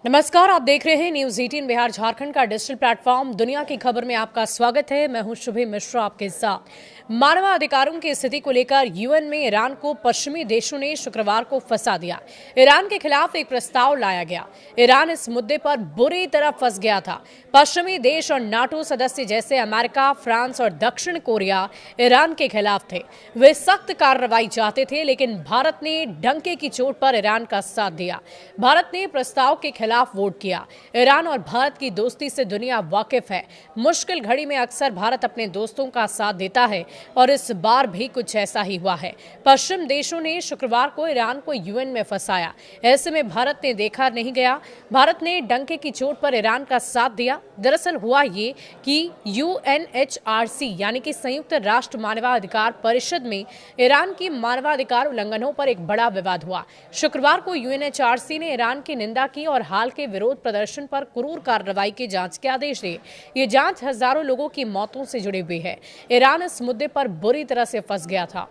नमस्कार, आप देख रहे हैं न्यूज 18 बिहार झारखंड का डिजिटल प्लेटफॉर्म दुनिया की खबर में आपका स्वागत है। मैं हूं शुभी मिश्रा आपके साथ। मानवाधिकारों की स्थिति को लेकर यूएन में ईरान को पश्चिमी देशों ने शुक्रवार को फंसा दिया। ईरान के खिलाफ एक प्रस्ताव लाया गया। ईरान इस मुद्दे पर बुरी तरह फंस गया था। पश्चिमी देश और नाटो सदस्य जैसे अमेरिका, फ्रांस और दक्षिण कोरिया ईरान के खिलाफ थे। वे सख्त कार्रवाई चाहते थे, लेकिन भारत ने डंके की चोट पर ईरान का साथ दिया। भारत ने प्रस्ताव के खिलाफ वोट किया। ईरान और भारत की दोस्ती से दुनिया वाकिफ है। मुश्किल घड़ी में अक्सर भारत अपने दोस्तों का साथ देता है और इस बार भी कुछ ऐसा ही हुआ है। पश्चिम देशों ने शुक्रवार को ईरान को यूएन में फंसाया। ऐसे में भारत ने देखा नहीं गया। भारत ने डंके की चोट पर ईरान का साथ दिया। दरअसल हुआ ये कि यूएनएचआरसी यानी कि संयुक्त राष्ट्र मानवाधिकार परिषद में ईरान की मानवाधिकार उल्लंघनों पर एक बड़ा विवाद हुआ। शुक्रवार को यूएनएचआरसी ने ईरान की निंदा की और हाल के विरोध प्रदर्शन पर क्रूर कार्रवाई की जांच के आदेश दिए। ये जांच हजारों लोगों की मौतों से जुड़ी हुई है। ईरान इस मुद्दे पर बुरी तरह से फंस गया था।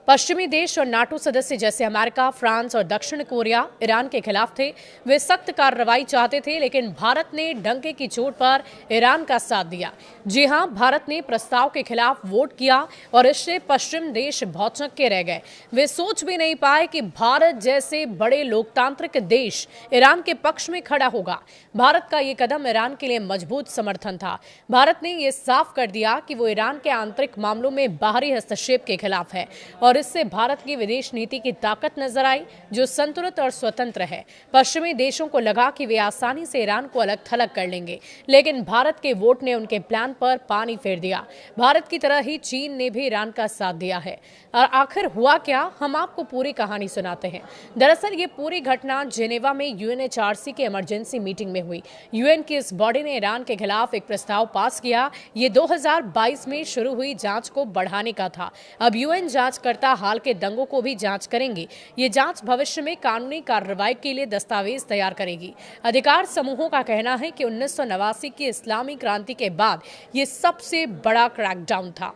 पश्चिमी देश और नाटो सदस्य जैसे अमेरिका, फ्रांस और दक्षिण कोरिया ईरान के खिलाफ थे। वे सख्त कार्रवाई चाहते थे, लेकिन भारत ने डंके की चोट पर ईरान का साथ दिया। जी हां, भारत ने प्रस्ताव के खिलाफ वोट किया और इससे पश्चिम देश भौचक्के के रह गए। वे सोच भी नहीं पाए कि भारत जैसे बड़े लोकतांत्रिक देश ईरान के पक्ष में खड़ा होगा। भारत का ये कदम ईरान के लिए मजबूत समर्थन था। भारत ने यह साफ कर दिया कि वो ईरान के आंतरिक मामलों में बाहरी हस्तक्षेप के खिलाफ है और इससे भारत की विदेश नीति की ताकत नजर आई, जो संतुलित और स्वतंत्र है। पश्चिमी देशों को लगा कि वे आसानी से ईरान को अलग थलग कर लेंगे, लेकिन भारत के वोट ने उनके प्लान पर पानी फेर दिया। भारत की तरह ही चीन ने भी ईरान का साथ दिया है। और आखिर हुआ क्या, हम आपको पूरी कहानी सुनाते हैं। दरअसल ये पूरी घटना जेनेवा में यूएनएचआरसी के इमरजेंसी मीटिंग में हुई। यूएन की इस बॉडी ने ईरान के खिलाफ एक प्रस्ताव पास किया। ये 2022 में शुरू हुई जांच को बढ़ाने का था। अब यूएन जांच करता हाल के दंगों को भी जांच करेंगी। ये जांच भविष्य में कानूनी कार्रवाई के लिए दस्तावेज तैयार करेगी। अधिकार समूहों का कहना है कि 1989 की इस्लामी क्रांति के बाद ये सबसे बड़ा क्रैकडाउन था।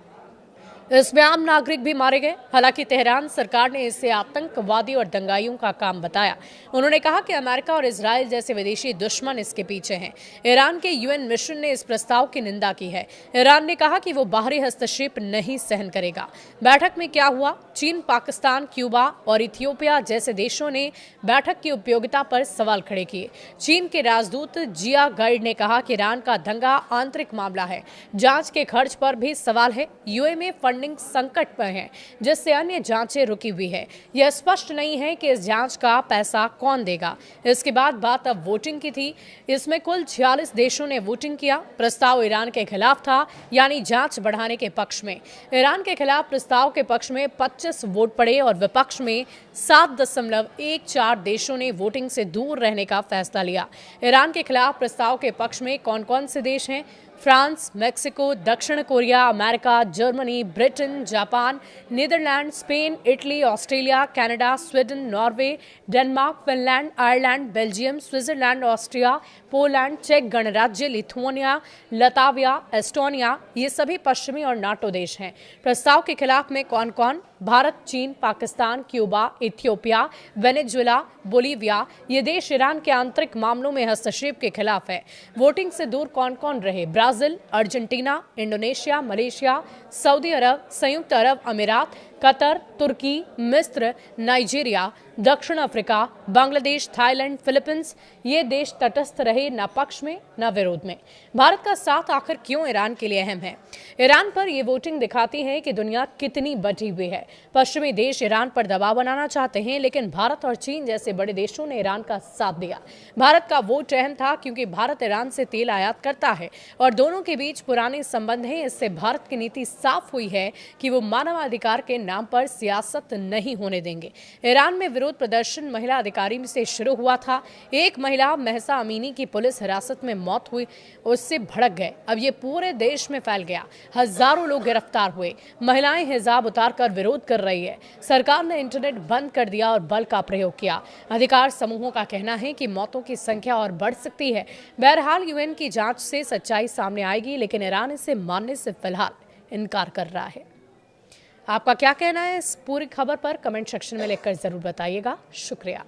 इसमें आम नागरिक भी मारे गए। हालांकि तेहरान सरकार ने इसे आतंकवादी और दंगाइयों का काम बताया। उन्होंने कहा कि अमेरिका और इजराइल जैसे विदेशी दुश्मन इसके पीछे हैं। ईरान के यूएन मिशन ने इस प्रस्ताव की निंदा की है। ईरान ने कहा कि वो बाहरी हस्तक्षेप नहीं सहन करेगा। बैठक में क्या हुआ? चीन, पाकिस्तान, क्यूबा और इथियोपिया जैसे देशों ने बैठक की उपयोगिता पर सवाल खड़े किए। चीन के राजदूत जिया गाइड ने कहा कि ईरान का दंगा आंतरिक मामला है। जांच के खर्च पर भी सवाल है। यूए में संकट पर है, जिससे अन्य जांचें रुकी हुई है। यह स्पष्ट नहीं है कि इस जांच का पैसा कौन देगा। इसके बाद बात अब वोटिंग की थी। इसमें कुल 46 देशों ने वोटिंग किया। प्रस्ताव ईरान के खिलाफ था, यानी जांच बढ़ाने के पक्ष में। ईरान के खिलाफ प्रस्ताव के पक्ष में 25 वोट पड़े और विपक्ष में 7.14 देशों ने वोटिंग से दूर रहने का फैसला लिया। ईरान के खिलाफ प्रस्ताव के पक्ष में कौन कौन से देश हैं? फ्रांस, मेक्सिको, दक्षिण Korea, America, Germany, Britain, Japan, Netherland, Spain, Italy, Australia, Canada, Sweden, Norway, Denmark, Finland, Ireland, Belgium, Switzerland, Austria, Poland, चेक गणराज्य, लिथुआनिया, लताविया, एस्टोनिया, ये सभी पश्चिमी और नाटो देश हैं। प्रस्ताव के खिलाफ में कौन कौन? भारत, चीन, Pakistan, Cuba, Ethiopia, Venezuela, Bolivia. ये देश ईरान के आंतरिक मामलों में हस्तक्षेप के खिलाफ है। वोटिंग से दूर कौन कौन रहे? Brazil, Argentina, Indonesia, Malaysia, Saudi Arab, संयुक्त अरब अमीरात, कतर, तुर्की, मिस्र, नाइजीरिया, दक्षिण अफ्रीका, बांग्लादेश, थाईलैंड, फिलीपींस। ये देश तटस्थ रहे, न पक्ष में न विरोध में। भारत का साथ आखिर क्यों ईरान के लिए अहम है? ईरान पर यह वोटिंग दिखाती है कि दुनिया कितनी बटी हुई है। पश्चिमी देश ईरान पर दबाव बनाना चाहते हैं, लेकिन भारत और चीन जैसे बड़े देशों ने ईरान का साथ दिया। भारत का वोट अहम था क्योंकि भारत ईरान से तेल आयात करता है और दोनों के बीच पुराने संबंध हैं। इससे भारत की नीति साफ हुई है कि वो मानवाधिकार के नाम पर सियासत नहीं होने देंगे। ईरान में विरोध प्रदर्शन महिला अधिकारी से शुरू हुआ था। एक महिला महसा अमीनी की पुलिस हिरासत में मौत हुई, उससे भड़क गए। अब ये पूरे देश में फैल गया। हजारों लोग गिरफ्तार हुए। महिलाएं हिजाब उतारकर विरोध कर रही है। सरकार ने इंटरनेट बंद कर दिया और बल का प्रयोग किया। अधिकार समूहों का कहना है कि मौतों की संख्या और बढ़ सकती है। बहरहाल यूएन की जांच से सच्चाई सामने आएगी, लेकिन ईरान इसे मानने से फिलहाल इनकार कर रहा है। आपका क्या कहना है इस पूरी खबर पर? कमेंट सेक्शन में लिखकर जरूर बताइएगा। शुक्रिया।